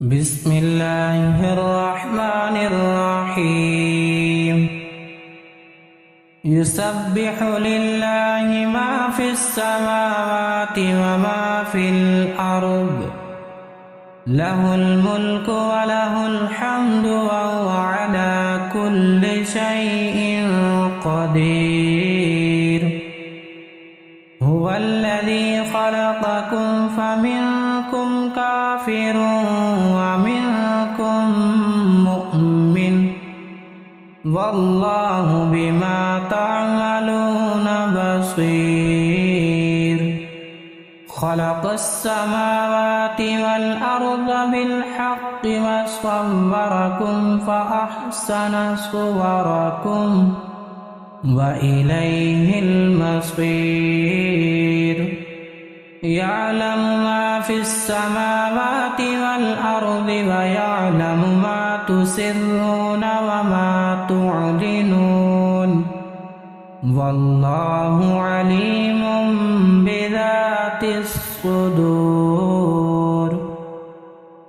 بسم الله الرحمن الرحيم يسبح لله ما في السماوات وما في الأرض له الملك وله الحمد وهو على كل شيء قدير هو الذي خلقكم فمنكم كافر ومنكم مؤمن والله بما تعملون بصير خلق السماوات والأرض بالحق وصوركم فأحسن صوركم وإليه المصير يعلم ما في السماوات والأرض ويعلم ما تسرون وما تعلنون والله عليم بذات الصدور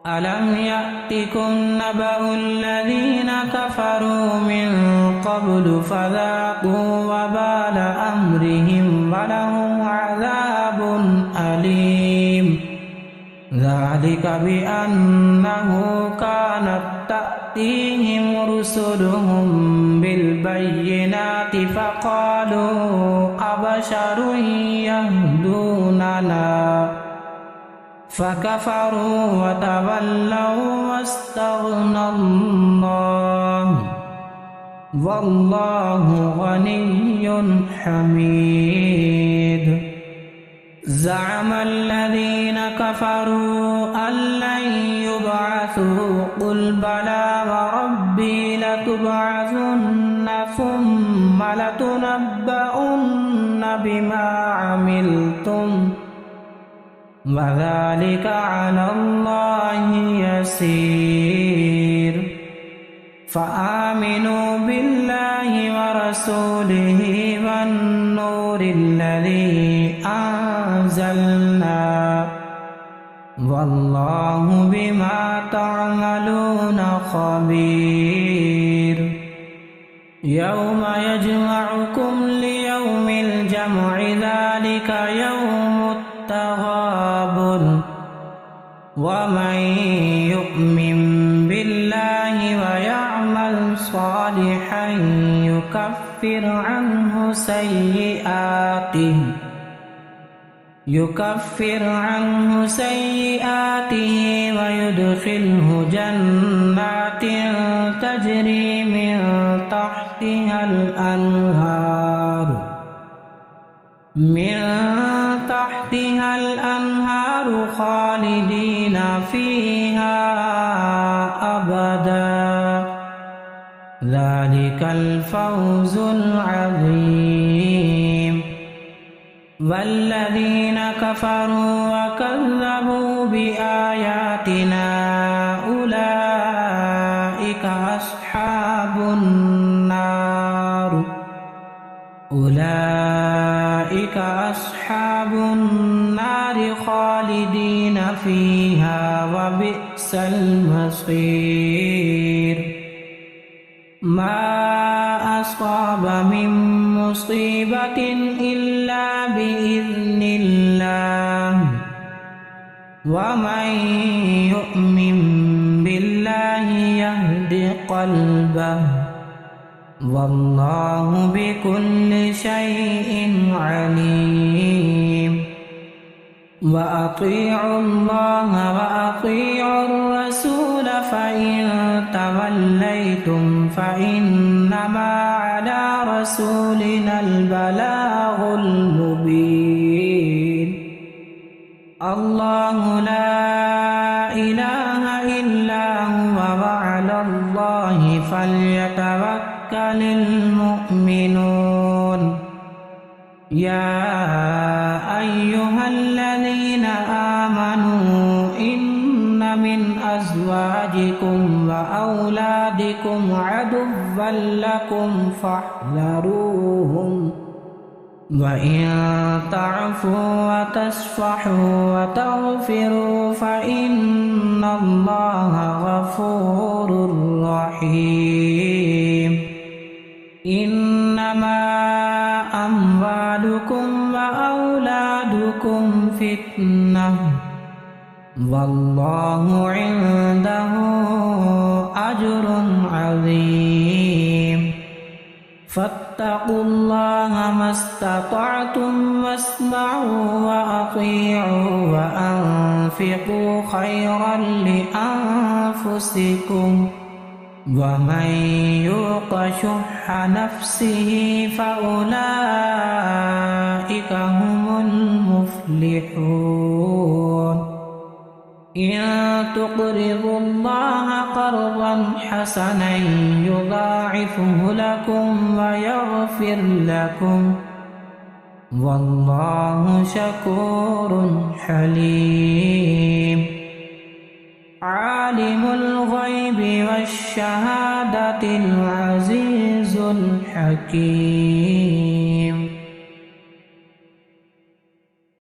ألم يأتكم نبأ الذين كفروا من قبل فذاقوا وبال أمرهم ولهم عذاب أليم ذلك بأنه كانت تأتيهم رسلهم بالبينات فقالوا أبشر يهدوننا فكفروا وتولوا واستغنى الله والله غني حميد زعم الذين كفروا أن لن يبعثوا قل بلى وربي لتبعثن ثم لتنبؤن بما عملتم وذلك على الله يسير فآمنوا بالله ورسوله والنور الذي أنزلنا والله بما تعملون خبير يوم يجمعكم ليوم الجمع ذلك يوم التغابن ومن يؤمن بالله ويعمل صالحا يكفر عنه سيئاته ويدخله جنات تجري من تحتها الأنهار خالدين فيها أبدا ذلك الفوز العظيم والذين كفروا وكذبوا بآياتنا أولئك أصحاب النار خالدين فيها وبئس المصير ما أصاب من مصيبة إلا بإذن الله ومن يؤمن بالله يهد قلبه والله بكل شيء عليم وأطيعوا الله وأطيعوا الرسول فإن توليتم فإنما على رسولنا البلاغ المبين الله لا إله إلا هو وعلى الله فليتوكل المؤمنون يا أيها الذين آمنوا إن من أزواجكم وأولادكم عدوا لكم فاحذروهم وإن تعفوا وتصفحوا وتغفروا فإن الله غفور رحيم. إنما أموالكم وأولادكم فتنة والله عنده أجر عظيم. فاتقوا الله ما استطعتم واسمعوا وأطيعوا وأنفقوا خيرا لأنفسكم ومن يوق شح نفسه فأولئك هم المفلحون. إن تقرضوا الله قرضا حسنا يضاعفه لكم ويغفر لكم والله شكور حليم. عالم الغيب والشهادة العزيز الحكيم.